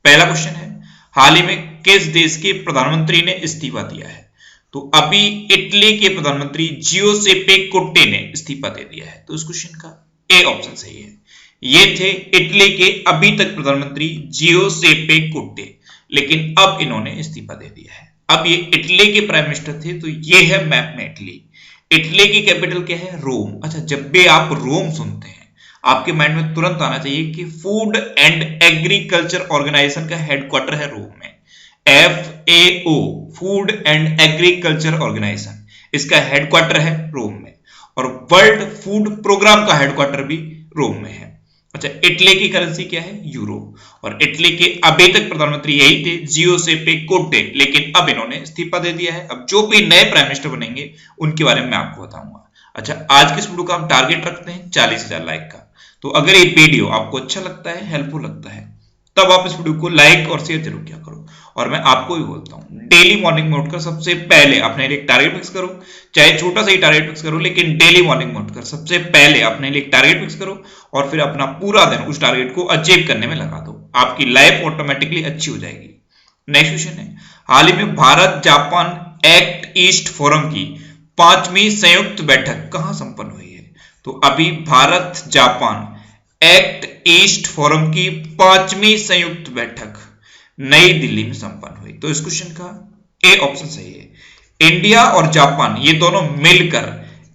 पहला क्वेश्चन है, हाल ही में किस देश के प्रधानमंत्री ने इस्तीफा दिया है? तो अभी इटली के प्रधानमंत्री जियोसेपे कोंटे ने इस्तीफा दे दिया है। तो इस क्वेश्चन का ए ऑप्शन सही है। ये थे इटली के अभी तक प्रधानमंत्री जियोसेपे कोंटे, लेकिन अब इन्होंने इस्तीफा दे दिया है। अब ये इटली के प्राइम मिनिस्टर थे। तो ये है मैप में इटली। इटली की कैपिटल क्या है? रोम। अच्छा, जब भी आप रोम सुनते हैं आपके माइंड में तुरंत आना चाहिए कि फूड एंड एग्रीकल्चर ऑर्गेनाइजेशन का हेडक्वार्टर है रोम में। FAO, Food and Agriculture Organization, इसका हेडक्वार्टर है रोम में। और वर्ल्ड फूड प्रोग्राम का हेडक्वार्टर भी रोम में है। अच्छा, इटली की करेंसी क्या है? यूरो। और इटली के अभी तक प्रधानमंत्री यही थे, जियोसेपे कोंटे, लेकिन अब इन्होंने इस्तीफा दे दिया है। अब जो भी नए प्राइम मिनिस्टर बनेंगे उनके बारे में मैं आपको बताऊंगा। अच्छा, आज के इस वीडियो का हम टारगेट रखते हैं 40,000 लाइक का। तो अगर ये वीडियो आपको अच्छा लगता है, हेल्पफुल लगता है, तब आप इस वीडियो को लाइक और शेयर जरूर किया करो। और मैं आपको भी बोलता हूं, डेली मॉर्निंग में उठकर सबसे पहले अपने लिए एक टारगेट फिक्स करो, चाहे छोटा सा ही टारगेट फिक्स करो, लेकिन डेली मॉर्निंग में उठकर सबसे पहले अपने लिए एक टारगेट फिक्स करो और फिर अपना पूरा दिन उस टारगेट को अचीव करने में लगा दो। आपकी लाइफ ऑटोमेटिकली अच्छी हो जाएगी। नेक्स्ट क्वेश्चन है, हाल ही में Bharat Japan act east forum की 5वीं संयुक्त बैठक कहां संपन्न हुई है? तो अभी Bharat Japan act east forum की 5वीं संयुक्त बैठक नई दिल्ली में संपन्न हुई। तो इस क्वेश्चन का ए ऑप्शन सही है। इंडिया और जापान ये दोनों मिलकर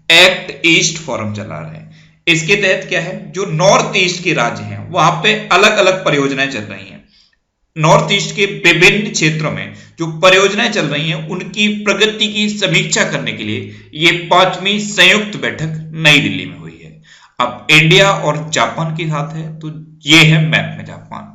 एक्ट ईस्ट फोरम चला रहे हैं। इसके तहत क्या है, जो नॉर्थ ईस्ट के राज्य हैं वहां पे अलग अलग परियोजनाएं चल रही हैं। नॉर्थ ईस्ट के विभिन्न क्षेत्रों में जो परियोजनाएं चल रही हैं उनकी प्रगति की समीक्षा करने के लिए ये 5वीं संयुक्त बैठक नई दिल्ली में हुई है। अब इंडिया और जापान के साथ है, तो ये है मैप में जापान।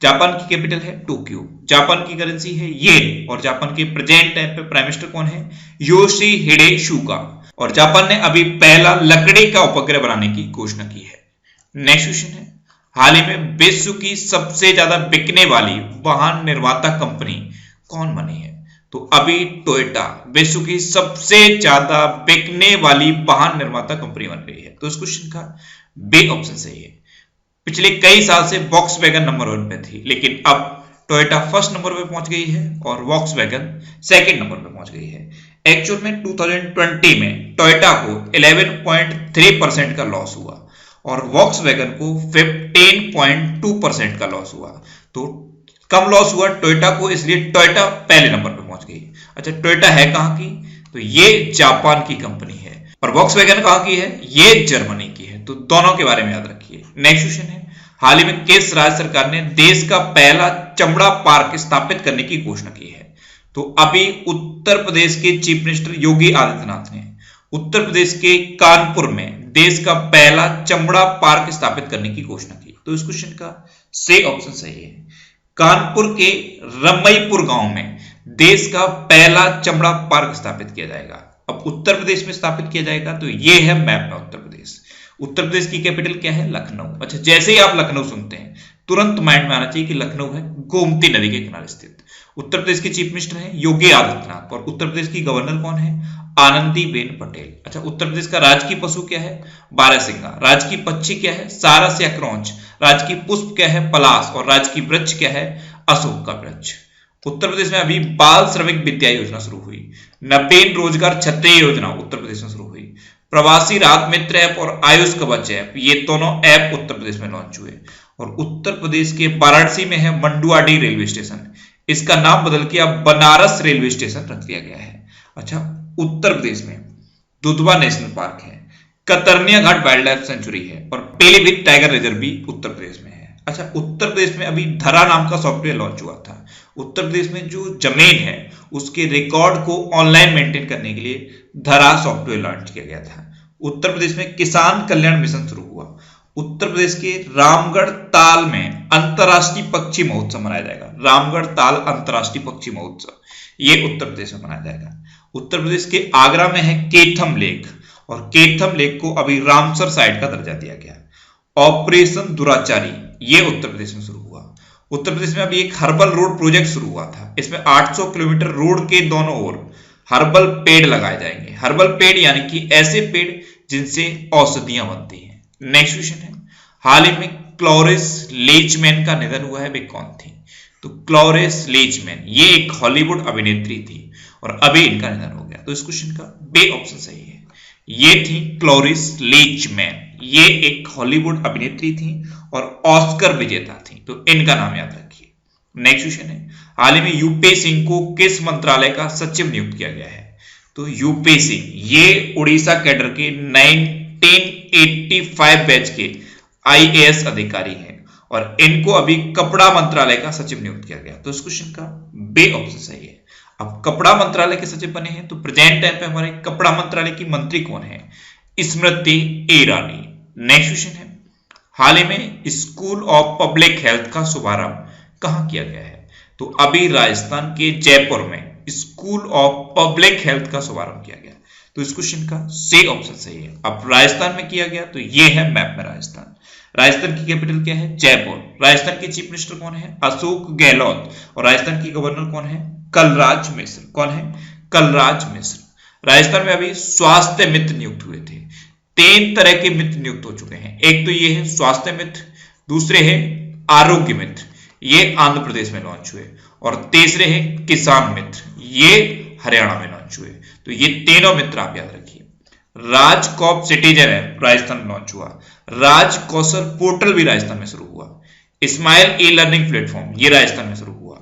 जापान की कैपिटल है टोक्यो, जापान की करेंसी है येन, और जापान के प्रेजेंट टाइम पे प्राइम मिनिस्टर कौन है? योशिहिडे सुगा। और जापान ने अभी पहला लकड़ी का उपग्रह बनाने की घोषणा की है। नेक्स्ट क्वेश्चन है, हाल ही में विश्व की सबसे ज्यादा बिकने वाली वाहन निर्माता कंपनी कौन बनी है? तो अभी टोयोटा विश्व की सबसे ज्यादा बिकने वाली वाहन निर्माता कंपनी बन रही है। तो इस क्वेश्चन का बी ऑप्शन सही है। पिछले कई साल से वॉक्सवैगन नंबर 1 पे थी, लेकिन अब टोयोटा फर्स्ट नंबर पे पहुंच गई है और वॉक्सवैगन सेकंड नंबर पे पहुंच गई है। एक्चुअल में 2020 में टोयोटा को 11.3% का लॉस हुआ और वॉक्सवैगन को 15.2% का लॉस हुआ। तो कम लॉस हुआ टोयोटा को, इसलिए टोयोटा पहले नंबर पे पहुंच गई। अच्छा, टोयोटा है कहां की? तो ये जापान की कंपनी है। और वॉक्सवैगन कहां की है? ये जर्मनी की है। तो दोनों के बारे में याद रखिए। नेक्स्ट क्वेश्चन है, हाल ही में किस राज्य सरकार ने देश का पहला चमड़ा पार्क स्थापित करने की घोषणा की है? तो अभी उत्तर प्रदेश के चीफ मिनिस्टर योगी आदित्यनाथ ने उत्तर प्रदेश के कानपुर में देश का पहला चमड़ा पार्क स्थापित करने की घोषणा की। तो इस क्वेश्चन का सही ऑप्शन सही है। कानपुर के रमईपुर गांव में देश का पहला चमड़ा पार्क स्थापित किया जाएगा। अब उत्तर प्रदेश में स्थापित किया जाएगा। तो ये है मैप में उत्तर प्रदेश। उत्तर प्रदेश की कैपिटल क्या है? लखनऊ। अच्छा, जैसे ही आप लखनऊ सुनते हैं तुरंत माइंड में आना चाहिए कि लखनऊ है गोमती नदी के किनारे स्थित। उत्तर प्रदेश के चीफ मिनिस्टर हैं योगी आदित्यनाथ और उत्तर प्रदेश की गवर्नर कौन है? आनंदीबेन पटेल। अच्छा, उत्तर प्रदेश का राजकीय पशु क्या है? बारहसिंगा। राजकीय पक्षी क्या है? सारस या क्रौंच। राजकीय पुष्प क्या है? पलाश। और राजकीय वृक्ष क्या है? अशोक का वृक्ष। उत्तर प्रदेश में अभी बाल श्रमिक विद्या योजना शुरू हुई। नवीन रोजगार छतरी योजना उत्तर प्रदेश में शुरू हुई। प्रवासी राहत मित्र ऐप और आयुष कवच ऐप, ये दोनों ऐप उत्तर प्रदेश में लॉन्च हुए। और उत्तर प्रदेश के वाराणसी में है मंडुआडीह रेलवे स्टेशन। इसका नाम बदल के अब बनारस रेलवे स्टेशन रख दिया गया है। अच्छा, उत्तर प्रदेश में दुधवा नेशनल पार्क है, कतरनिया घाट वाइल्ड लाइफ सेंचुरी है और पीलीभीत टाइगर रिजर्व भी उत्तर प्रदेश में है। अच्छा, उत्तर प्रदेश में अभी धरा नाम का सॉफ्टवेयर लॉन्च हुआ था। उत्तर प्रदेश में जो जमीन है उसके रिकॉर्ड को ऑनलाइन मेंटेन करने के लिए धरा सॉफ्टवेयर लॉन्च किया गया था। उत्तर प्रदेश में किसान कल्याण मिशन शुरू हुआ। उत्तर प्रदेश के रामगढ़ ताल में अंतरराष्ट्रीय पक्षी महोत्सव मनाया जाएगा। रामगढ़ ताल अंतरराष्ट्रीय पक्षी महोत्सव, ये उत्तर प्रदेश में मनाया जाएगा। उत्तर प्रदेश के आगरा में है केथम लेक और केथम लेक को अभी रामसर साइट का दर्जा दिया गया। ऑपरेशन दुराचारी, ये उत्तर प्रदेश में शुरू हुआ। उत्तर प्रदेश में अभी एक हर्बल रोड प्रोजेक्ट शुरू हुआ था। इसमें 800 किलोमीटर रोड के दोनों ओर हर्बल पेड़ लगाए जाएंगे। हर्बल पेड़ यानी कि ऐसे पेड़ जिनसे औषधियां बनती हैं। नेक्स्ट क्वेश्चन है, हाल ही में क्लोरिस लेचमैन का निधन हुआ है, वे कौन थी? तो क्लोरिस लेचमैन ये एक हॉलीवुड अभिनेत्री थी और अभी इनका निधन हो गया। तो इस क्वेश्चन का बे ऑप्शन सही है। ये थी क्लोरिस लेचमैन, ये एक हॉलीवुड अभिनेत्री थी और ऑस्कर विजेता थी। तो इनका नाम याद रखिए। नेक्स्ट क्वेश्चन है, हाल ही में यूपी सिंह को किस मंत्रालय का सचिव नियुक्त किया गया है? तो यूपी सिंह ये उड़ीसा कैडर के 1985 बैच के आईएएस अधिकारी हैं और इनको अभी कपड़ा मंत्रालय का सचिव नियुक्त किया गया। तो इस क्वेश्चन का बे ऑप्शन सही है। अब कपड़ा मंत्रालय के सचिव बने हैं तो प्रेजेंट टाइम पे हमारे कपड़ा मंत्रालय की मंत्री कौन है? स्मृति ईरानी। नेक्स्ट क्वेश्चन है, हाल ही में स्कूल ऑफ पब्लिक हेल्थ का शुभारंभ कहां किया गया है? तो अभी राजस्थान के जयपुर में स्कूल ऑफ पब्लिक हेल्थ का शुभारंभ किया गया। तो इस क्वेश्चन का सी ऑप्शन सही है। अब राजस्थान में किया गया तो ये है मैप में राजस्थान। राजस्थान की कैपिटल क्या है? जयपुर। राजस्थान के चीफ मिनिस्टर कौन है? अशोक गहलोत। और राजस्थान की गवर्नर कौन है? कलराज मिश्र। कौन है? कलराज मिश्र। राजस्थान में अभी स्वास्थ्य मित्र नियुक्त हुए थे। 3 तरह के मित्र नियुक्त हो चुके हैं। एक तो ये है स्वास्थ्य मित्र, दूसरे है आरोग्य मित्र, ये आंध्र प्रदेश में लॉन्च हुए, और तीसरे है किसान मित्र, ये हरियाणा में लॉन्च हुए। तो ये तीनों मित्र आप याद रखिए। राजकॉप सिटीजन ऐप राजस्थान में लॉन्च हुआ। राज कौशल पोर्टल भी राजस्थान में शुरू हुआ। स्माइल ई लर्निंग प्लेटफॉर्म ये राजस्थान में शुरू हुआ।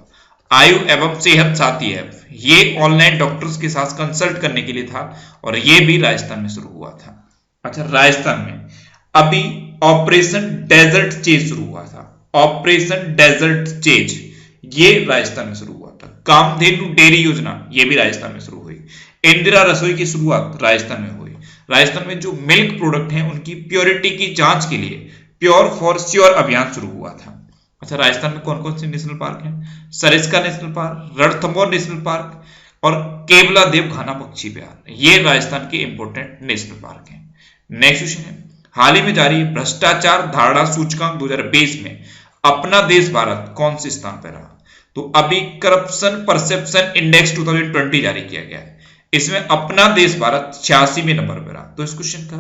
आयु एवं सेहत साथी ऐप ये ऑनलाइन डॉक्टर्स के साथ कंसल्ट करने के लिए था और ये भी राजस्थान में शुरू हुआ था। अच्छा, राजस्थान में अभी ऑपरेशन डेजर्ट चेज शुरू हुआ था। ऑपरेशन डेजर्ट चेज ये राजस्थान में शुरू हुआ था। कामधेनु डेयरी योजना ये भी राजस्थान में शुरू हुई। इंदिरा रसोई की शुरुआत राजस्थान में हुई। राजस्थान में जो मिल्क प्रोडक्ट हैं उनकी प्योरिटी की जांच के लिए प्योर फॉर श्योर अभियान शुरू हुआ था। अच्छा, राजस्थान में कौन कौन से नेशनल पार्क हैं? Sariska national park, Ranthambore national park और केवला देव घाना पक्षी विहार, ये राजस्थान के इंपोर्टेंट नेशनल पार्क हैं। नेक्स्ट क्वेश्चन है, हाल ही में जारी भ्रष्टाचार धारणा सूचकांक 2020 में अपना देश भारत कौन से स्थान पर रहा? तो अभी करप्शन परसेप्शन इंडेक्स 2020 जारी किया गया है। इसमें अपना देश भारत 86वें नंबर पर रहा। तो इस क्वेश्चन का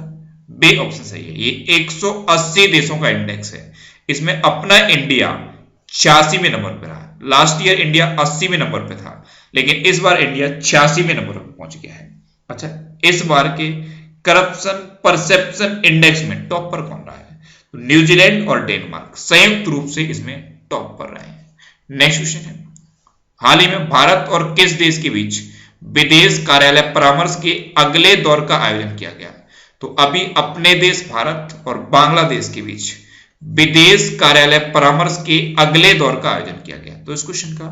बे ऑप्शन सही है। ये 180 देशों का इंडेक्स है। इसमें अपना इंडिया 86वें नंबर पर रहा। लास्ट ईयर इंडिया 80वें नंबर पर था, लेकिन इस बार इंडिया 86वें नंबर पर पहुंच गया है। अच्छा, इस बार के करप्शन परसेप्शन इंडेक्स में टॉप पर कौन रहा है? तो न्यूजीलैंड और डेनमार्क संयुक्त रूप से इसमें टॉप पर रहे हैं। नेक्स्ट क्वेश्चन है, हाल ही में भारत और किस देश के बीच विदेश कार्यालय परामर्श के अगले दौर का आयोजन किया गया? तो अभी अपने देश भारत और बांग्लादेश के बीच विदेश कार्यालय परामर्श के अगले दौर का आयोजन किया गया। तो इस क्वेश्चन का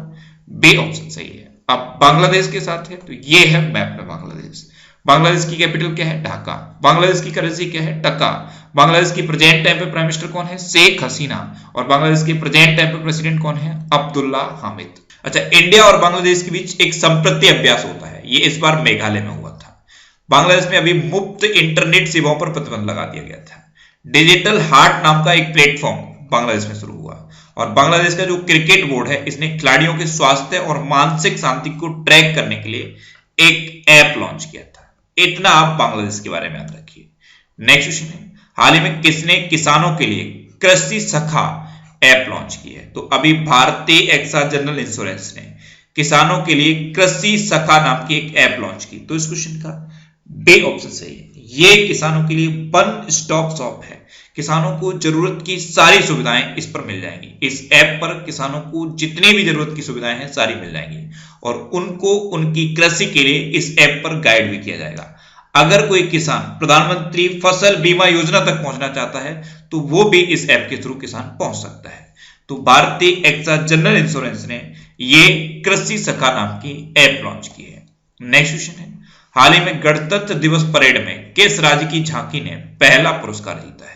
बे ऑप्शन सही है। अब बांग्लादेश के साथ है तो ये है मैप में बांग्लादेश। बांग्लादेश की कैपिटल क्या है? ढाका। बांग्लादेश की करेंसी क्या है? टका। बांग्लादेश की प्रेजेंट टाइम पे प्राइम मिनिस्टर कौन है? शेख हसीना। और बांग्लादेश के प्रेजेंट टाइम पे प्रेसिडेंट कौन है? अब्दुल्ला हामिद। अच्छा, इंडिया और बांग्लादेश के बीच एक संप्रति अभ्यास होता है, ये इस बार मेघालय में हुआ था। बांग्लादेश में अभी मुफ्त इंटरनेट सेवाओं पर प्रतिबंध लगा दिया गया था। डिजिटल हार्ट नाम का एक प्लेटफॉर्म बांग्लादेश में शुरू हुआ और बांग्लादेश का जो क्रिकेट बोर्ड है इसने खिलाड़ियों के स्वास्थ्य और मानसिक शांति को ट्रैक करने के लिए एक ऐप लॉन्च किया था। इतना आप बांग्लादेश के बारे में याद रखिए। नेक्स्ट क्वेश्चन है, हाल ही में किसने किसानों के लिए कृषि सखा ऐप लॉन्च की है? तो अभी भारतीय एक्सा जनरल इंश्योरेंस ने किसानों के लिए कृषि सखा नाम की एक ऐप लॉन्च की। तो इस क्वेश्चन का बे ऑप्शन सही है। ये किसानों के लिए वन स्टॉप शॉप है। किसानों को जरूरत की सारी सुविधाएं इस पर मिल जाएंगी। इस ऐप पर किसानों को जितनी भी जरूरत की सुविधाएं हैं सारी मिल जाएंगी और उनको उनकी कृषि के लिए इस ऐप पर गाइड भी किया जाएगा। अगर कोई किसान प्रधानमंत्री फसल बीमा योजना तक पहुंचना चाहता है तो वो भी इस ऐप के थ्रू किसान पहुंच सकता है। तो भारतीय एक्सा जनरल इंश्योरेंस ने ये कृषि सखा नाम की ऐप लॉन्च की है। नेक्स्ट क्वेश्चन है, हाल ही में गणतंत्र दिवस परेड में किस राज्य की झांकी ने पहला पुरस्कार जीता है?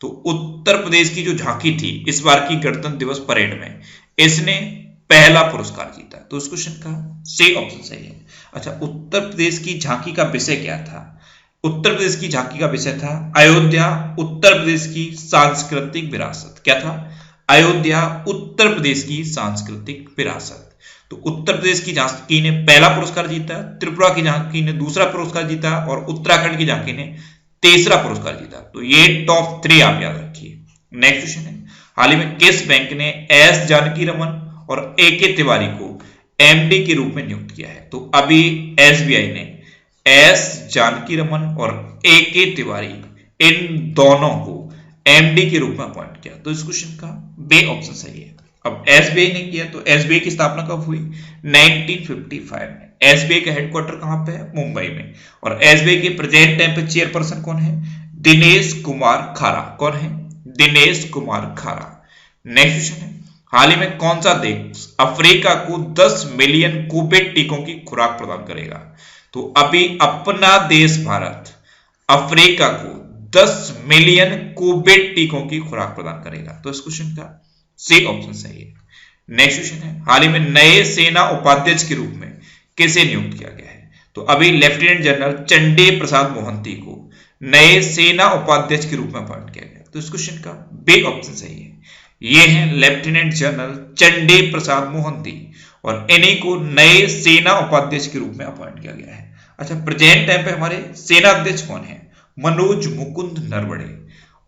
तो उत्तर प्रदेश की जो झांकी थी इस बार की गणतंत्र दिवस परेड में इसने पहला पुरस्कार जीता। तो उस क्वेश्चन का सी ऑप्शन सही है। अच्छा, उत्तर प्रदेश की झांकी का विषय क्या था? उत्तर प्रदेश की झांकी का विषय था अयोध्या उत्तर प्रदेश की सांस्कृतिक विरासत। क्या था? अयोध्या उत्तर प्रदेश की सांस्कृतिक विरासत। तो उत्तर प्रदेश की झांकी ने पहला पुरस्कार जीता, त्रिपुरा की झांकी ने दूसरा पुरस्कार जीता और उत्तराखंड की झांकी ने तीसरा पुरस्कार जीता। तो ये टॉप 3 आप याद रखिए। नेक्स्ट क्वेश्चन है, हाल ही में किस बैंक ने एस जानकी रमन और ए के तिवारी को एमडी के रूप में नियुक्त किया है? तो अभी एसबीआई ने एस जानकी रमन और ए के तिवारी इन दोनों को एमडी के रूप में अपॉइंट किया। तो इस क्वेश्चन का बी ऑप्शन सही है। अब एसबीआई ने किया, तो एसबीआई की स्थापना कब हुई? 1955 में। एसबीआई का हेडक्वार्टर कहां पे है? मुंबई में। और एसबीआई के प्रेजेंट टाइम पे चेयरपर्सन कौन है? दिनेश कुमार खारा। कौन है? दिनेश कुमार खारा। नेक्स्ट क्वेश्चन है, हाल ही में कौन सा देश अफ्रीका को 10 मिलियन कोविड टीकों की खुराक प्रदान करेगा? तो अभी अपना देश भारत अफ्रीका को 10 मिलियन कोविड टीकों की खुराक प्रदान करेगा। तो इस क्वेश्चन का सी ऑप्शन सही है। नेक्स्ट क्वेश्चन है, हाल ही में नए सेना उपाध्यक्ष के रूप में किसे नियुक्त किया गया है? तो अभी लेफ्टिनेंट जनरल चंडी प्रसाद मोहंती को नए सेना उपाध्यक्ष के रूप में अपॉइंट किया गया। तो इस क्वेश्चन का बी ऑप्शन सही है। ये हैं लेफ्टिनेंट जनरल चंडी प्रसाद मोहंती और इन्हीं को नए सेना उपाध्यक्ष के रूप में अपॉइंट किया गया है। अच्छा, प्रेजेंट टाइम पे हमारे सेना अध्यक्ष कौन है? मनोज मुकुंद नरवणे।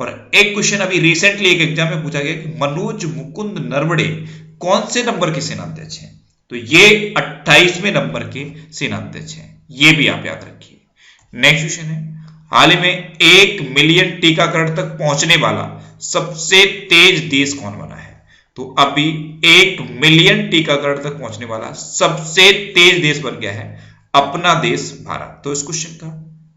और एक क्वेश्चन अभी रिसेंटली एक एग्जाम में पूछा गया कि मनोज मुकुंद नरवणे कौन से नंबर के सेनाध्यक्ष हैं? तो ये 28वें नंबर के सेनाध्यक्ष हैं, ये भी आप याद रखिए। नेक्स्ट क्वेश्चन है, हाल ही में 1 मिलियन टीकाकरण तक पहुंचने वाला सबसे तेज देश कौन बना है? तो अभी 1 मिलियन टीकाकरण तक पहुंचने वाला सबसे तेज देश बन गया है अपना देश भारत। तो इस क्वेश्चन का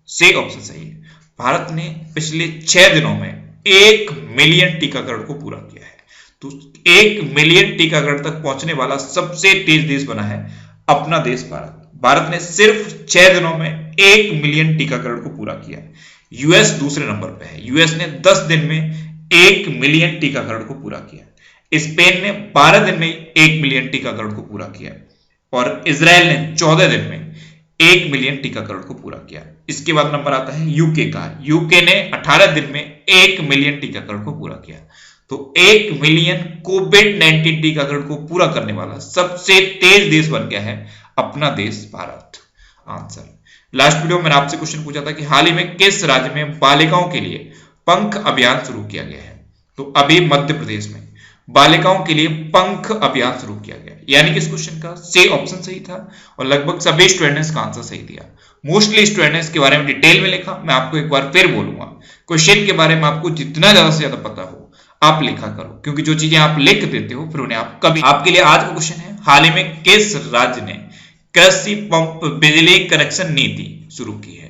सी ऑप्शन सही है। भारत ने पिछले 6 दिनों में 1 मिलियन टीकाकरण को पूरा किया है। तो 1 मिलियन टीकाकरण तक पहुंचने वाला सबसे तेज देश बना है अपना देश भारत। भारत ने सिर्फ 6 दिनों में 1 मिलियन टीकाकरण को पूरा किया है। यूएस दूसरे नंबर पे है। यूएस ने 10 दिन में 1 मिलियन टीकाकरण को पूरा किया। स्पेन ने 12 दिन में 1 मिलियन टीकाकरण को पूरा किया और इजराइल ने 14 दिन में 1 मिलियन टीकाकरण को पूरा किया। इसके बाद नंबर आता है यूके का। यूके ने 18 दिन में 1 मिलियन टीकाकरण को पूरा किया। तो 1 मिलियन कोविड-19 टीकाकरण को पूरा करने वाला सबसे तेज देश बन गया है अपना देश भारत। आंसर। लास्ट वीडियो में मैंने आपसे क्वेश्चन पूछा था कि हाल ही में किस राज्य में बालिकाओं के लिए पंख अभियान शुरू किया गया है? तो अभी मध्य प्रदेश में बालिकाओं के लिए पंख अभियान शुरू किया गया। यानी कि इस क्वेश्चन का सी ऑप्शन सही था और लगभग सभी स्टूडेंट ने इसका आंसर सही दिया। मोस्टली स्टूडेंट ने इसके बारे में डिटेल में लिखा। मैं आपको एक बार फिर बोलूंगा, क्वेश्चन के बारे में आपको जितना ज्यादा से ज्यादा पता हो आप लिखा करो, क्योंकि जो चीजें आप लिख देते हो फिर उन्हें आप कभी। आपके लिए आज का क्वेश्चन है, हाल ही में किस राज्य ने कृषि पंप बिजली कनेक्शन नीति शुरू की है?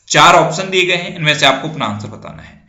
4 ऑप्शन दिए गए हैं, इनमें से आपको अपना आंसर बताना है।